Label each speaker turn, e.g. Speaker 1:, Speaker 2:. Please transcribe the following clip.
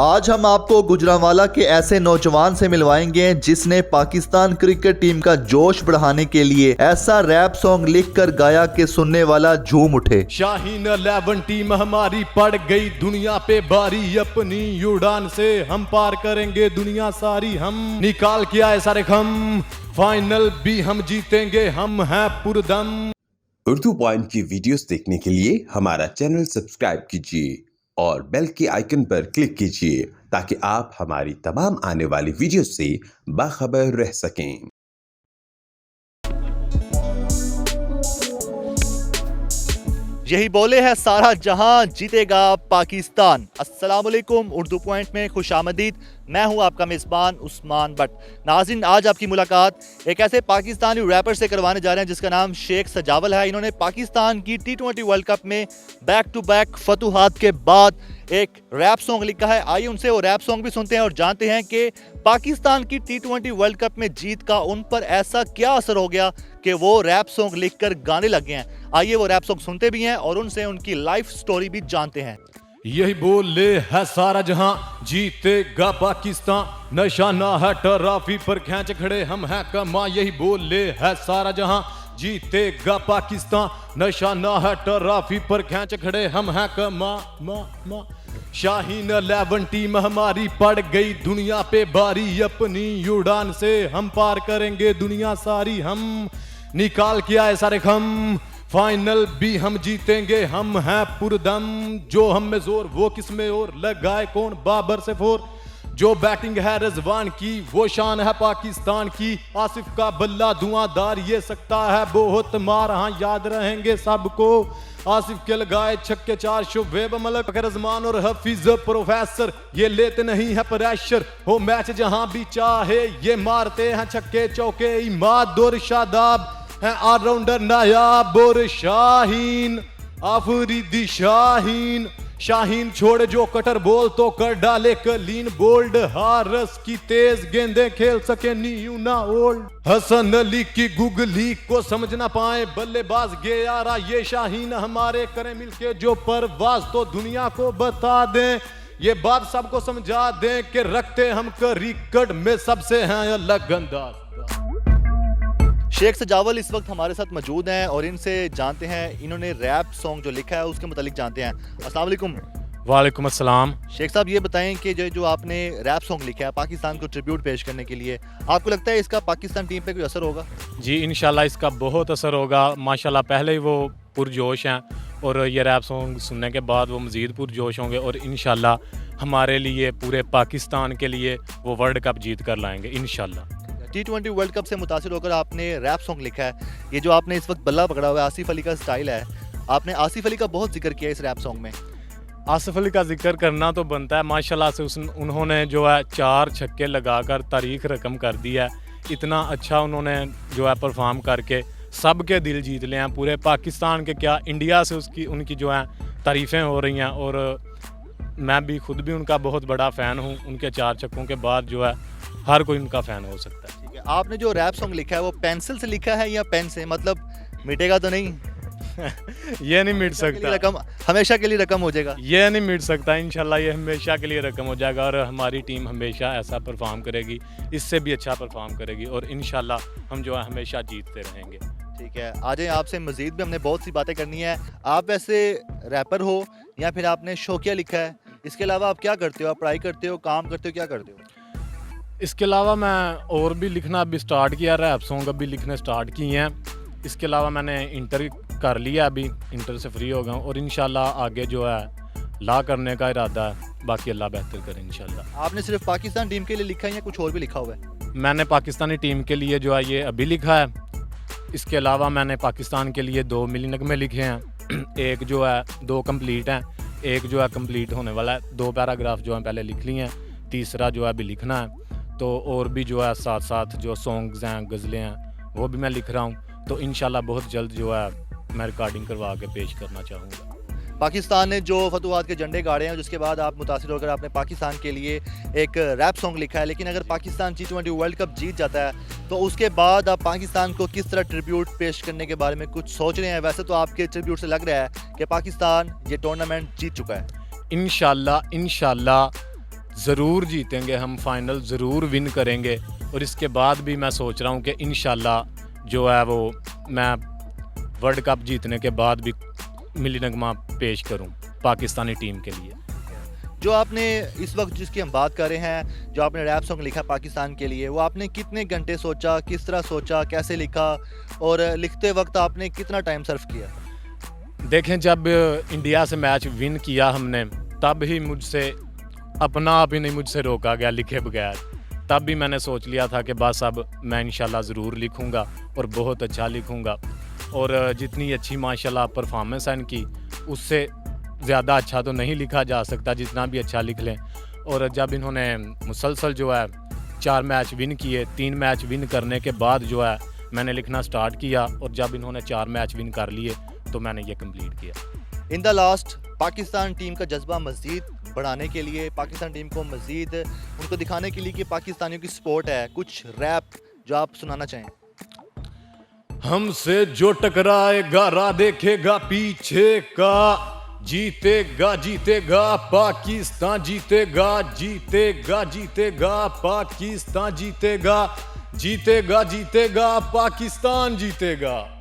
Speaker 1: आज हम आपको गुजरांवाला के ऐसे नौजवान से मिलवाएंगे जिसने पाकिस्तान क्रिकेट टीम का जोश बढ़ाने के लिए ऐसा रैप सॉन्ग लिखकर गाया कि सुनने वाला झूम उठे।
Speaker 2: शाहीन 11 टीम हमारी पड़ गई दुनिया पे बारी, अपनी उड़ान से हम पार करेंगे दुनिया सारी। हम निकाल के आए सारे खम, फाइनल भी हम जीतेंगे, हम हैं पुरदम।
Speaker 3: उर्दू पॉइंट की वीडियोस देखने के लिए हमारा चैनल सब्सक्राइब कीजिए और बेल के आइकन पर क्लिक कीजिए ताकि आप हमारी तमाम आने वाली वीडियो से बाखबर रह सकें।
Speaker 1: यही बोले है सारा जहां, जीतेगा पाकिस्तान। अस्सलाम वालेकुम, उर्दू पॉइंट में खुशामदीद। मैं हूं आपका मेज़बान उस्मान भट्ट। नाज़रीन, आज आपकी मुलाकात एक ऐसे पाकिस्तानी रैपर से करवाने जा रहे हैं जिसका नाम शेख सजावल है। इन्होंने पाकिस्तान की T20 वर्ल्ड कप में बैक टू बैक फतूहात के बाद एक रैप सॉन्ग लिखा है। आइए उनसे वो रैप सॉन्ग भी सुनते हैं और जानते हैं कि पाकिस्तान की T20 वर्ल्ड कप में जीत का उन पर ऐसा क्या असर हो गया कि वो रैप सॉन्ग लिखकर गाने लग गए हैं। आइए वो रैप सॉन्ग सुनते भी हैं और उनसे उनकी लाइफ स्टोरी भी जानते हैं।
Speaker 2: यही बोले है सारा जहां, जीतेगा पाकिस्तान। निशाना है ट्रॉफी पर खींच खड़े, हम हैं कमा। यही बोले है सारा जहां, जीतेगा पाकिस्तान। निशाना है ट्रॉफी पर खींच खड़े, हम हैं कमा। शाहीन 11 टीम हमारी पड़ गई दुनिया पे बारी, अपनी उड़ान से हम पार करेंगे दुनिया सारी। हम निकाल के आए सारे खम, फाइनल भी हम जीतेंगे, हम हैं पुरदम। जो हम में जोर वो किस में और, लगाए कौन बाबर से फोर। जो बैटिंग है रिजवान की, वो शान है पाकिस्तान की। आसिफ का बल्ला धुआंधार, ये सकता है बहुत मार। हाँ, याद रहेंगे सबको आसिफ के लगाए छक्के 4। शुबेब मलक, रजमान और हफीज प्रोफेसर, ये लेते नहीं है प्रेशर। हो मैच जहां भी चाहे, ये मारते हैं छक्के चौके। इमाद और शादाब है ऑलराउंडर नायाब, और शाहीन आफरीदी शाहीन। शाहीन छोड़े जो कटर बॉल तो कर डाले क्लीन बोल्ड। हारस की तेज गेंदें खेल सके न्यू ना ओल्ड। हसन अली की गुगली को समझ ना पाए बल्लेबाज गयारा। ये शाहीन हमारे करें मिलके जो परवाज, तो दुनिया को बता दें, ये बात सबको समझा दें कि रखते हम क्रिकेट में सबसे हैं अलग अंदाज।
Speaker 1: शेख सजावल इस वक्त हमारे साथ मौजूद हैं और इनसे जानते हैं, इन्होंने रैप सॉन्ग जो लिखा है उसके मुतालिक जानते हैं। अस्सलाम वालेकुम।
Speaker 2: वालेकुम अस्सलाम।
Speaker 1: शेख साहब, ये बताएं कि जो आपने रैप सॉन्ग लिखा है पाकिस्तान को ट्रिब्यूट पेश करने के लिए, आपको लगता है इसका पाकिस्तान टीम पे कोई असर होगा?
Speaker 4: जी इंशाल्लाह इसका बहुत असर होगा। माशाल्लाह पहले ही वो पुरजोश हैं और ये रैप सॉन्ग सुनने के बाद वो मज़ीद पुरजोश होंगे और इंशाल्लाह हमारे लिए, पूरे पाकिस्तान के लिए वो वर्ल्ड कप जीत कर लाएंगे इंशाल्लाह।
Speaker 1: T20 वर्ल्ड कप से मुतासिर होकर आपने रैप सॉन्ग लिखा है। ये जो आपने इस वक्त बल्ला पकड़ा हुआ है, आसिफ अली का स्टाइल है। आपने आसिफ अली का बहुत जिक्र किया इस रैप सॉन्ग में।
Speaker 4: आसिफ अली का जिक्र करना तो बनता है। माशाल्लाह से उन्होंने जो है 4 छक्के लगाकर तारीख रकम कर दी है। इतना अच्छा उन्होंने जो है परफॉर्म करके सबके दिल जीत लिए हैं, पूरे पाकिस्तान के क्या इंडिया से उनकी जो है तारीफ़ें हो रही हैं। और मैं भी खुद भी उनका बहुत बड़ा फ़ैन हूँ। उनके 4 छक्कों के बाद जो है हर कोई उनका फ़ैन हो सकता है।
Speaker 1: ठीक है, आपने जो रैप सॉन्ग लिखा है वो पेंसिल से लिखा है या पेन से? मतलब मिटेगा तो नहीं?
Speaker 4: ये नहीं मिट सकता,
Speaker 1: रकम हमेशा के लिए रकम हो जाएगा।
Speaker 4: ये नहीं मिट सकता इंशाल्लाह, ये हमेशा के लिए रकम हो जाएगा और हमारी टीम हमेशा ऐसा परफॉर्म करेगी, इससे भी अच्छा परफॉर्म करेगी और इंशाल्लाह हम जो है हमेशा जीतते रहेंगे।
Speaker 1: ठीक है, आ जाए आपसे मज़ीद भी हमने बहुत सी बातें करनी है। आप वैसे रैपर हो या फिर आपने शौकिया लिखा है? इसके अलावा आप क्या करते हो? आप पढ़ाई करते हो, काम करते हो, क्या करते हो?
Speaker 4: इसके अलावा मैं और भी लिखना अभी स्टार्ट किया, रैप सॉन्ग अभी लिखने स्टार्ट किए हैं। इसके अलावा मैंने इंटर कर लिया, अभी इंटर से फ्री हो गया हूँ और इंशाल्लाह आगे जो है ला करने का इरादा है। बाकी अल्लाह बेहतर करे इंशाल्लाह।
Speaker 1: आपने सिर्फ पाकिस्तान टीम के लिए लिखा है या कुछ और भी लिखा हुआ है?
Speaker 4: मैंने पाकिस्तानी टीम के लिए जो है ये अभी लिखा है। इसके अलावा मैंने पाकिस्तान के लिए 2 मिली नगमे लिखे हैं। एक जो है 2 कंप्लीट हैं, एक जो है कंप्लीट होने वाला है। 2 पैराग्राफ जो है पहले लिख लिए हैं, तीसरा जो है अभी लिखना है। तो और भी जो है साथ साथ जो सॉन्ग्स हैं, गज़लें हैं, वो भी मैं लिख रहा हूँ। तो इंशाल्लाह बहुत जल्द जो है मैं रिकॉर्डिंग करवा के पेश करना चाहूँगा।
Speaker 1: पाकिस्तान ने जो फतूहात के झंडे गाड़े हैं, जिसके बाद आप मुतासिर होकर आपने पाकिस्तान के लिए एक रैप सॉन्ग लिखा है। लेकिन अगर पाकिस्तान T20 वर्ल्ड कप जीत जाता है तो उसके बाद आप पाकिस्तान को किस तरह ट्रिब्यूट पेश करने के बारे में कुछ सोच रहे हैं? वैसे तो आपके ट्रिब्यूट से लग रहा है कि पाकिस्तान ये टूर्नामेंट जीत चुका है।
Speaker 4: इंशाल्लाह ज़रूर जीतेंगे, हम फाइनल ज़रूर विन करेंगे। और इसके बाद भी मैं सोच रहा हूँ कि इंशाल्लाह जो है वो मैं वर्ल्ड कप जीतने के बाद भी मिली नगमा पेश करूँ पाकिस्तानी टीम के लिए।
Speaker 1: जो आपने इस वक्त जिसकी हम बात कर रहे हैं, जो आपने रैप सॉन्ग लिखा पाकिस्तान के लिए, वो आपने कितने घंटे सोचा, किस तरह सोचा, कैसे लिखा, और लिखते वक्त आपने कितना टाइम सर्व किया?
Speaker 4: देखें, जब इंडिया से मैच विन किया हमने, तब ही मुझसे अपना आप ही नहीं मुझसे रोका गया लिखे बगैर। तब भी मैंने सोच लिया था कि बस अब मैं इंशाल्लाह ज़रूर लिखूंगा और बहुत अच्छा लिखूंगा। और जितनी अच्छी माशाल्लाह परफॉर्मेंस है इनकी, उससे ज़्यादा अच्छा तो नहीं लिखा जा सकता जितना भी अच्छा लिख लें। और जब इन्होंने मुसलसल जो है 4 मैच विन किए, 3 मैच विन करने के बाद जो है मैंने लिखना स्टार्ट किया, और जब इन्होंने 4 मैच विन कर लिए तो मैंने ये कंप्लीट किया।
Speaker 1: In the last Pakistan team का जज्बा मज़ीद बढ़ाने के लिए, पाकिस्तान टीम को मज़ीद उनको दिखाने के लिए कि पाकिस्तानियों की सपोर्ट है, कुछ रैप जो आप सुनाना चाहें?
Speaker 2: हमसे जो टकराएगा राह देखेगा पीछे का, जीतेगा जीतेगा पाकिस्तान जीतेगा, जीतेगा जीतेगा पाकिस्तान जीतेगा, जीतेगा जीतेगा पाकिस्तान जीतेगा।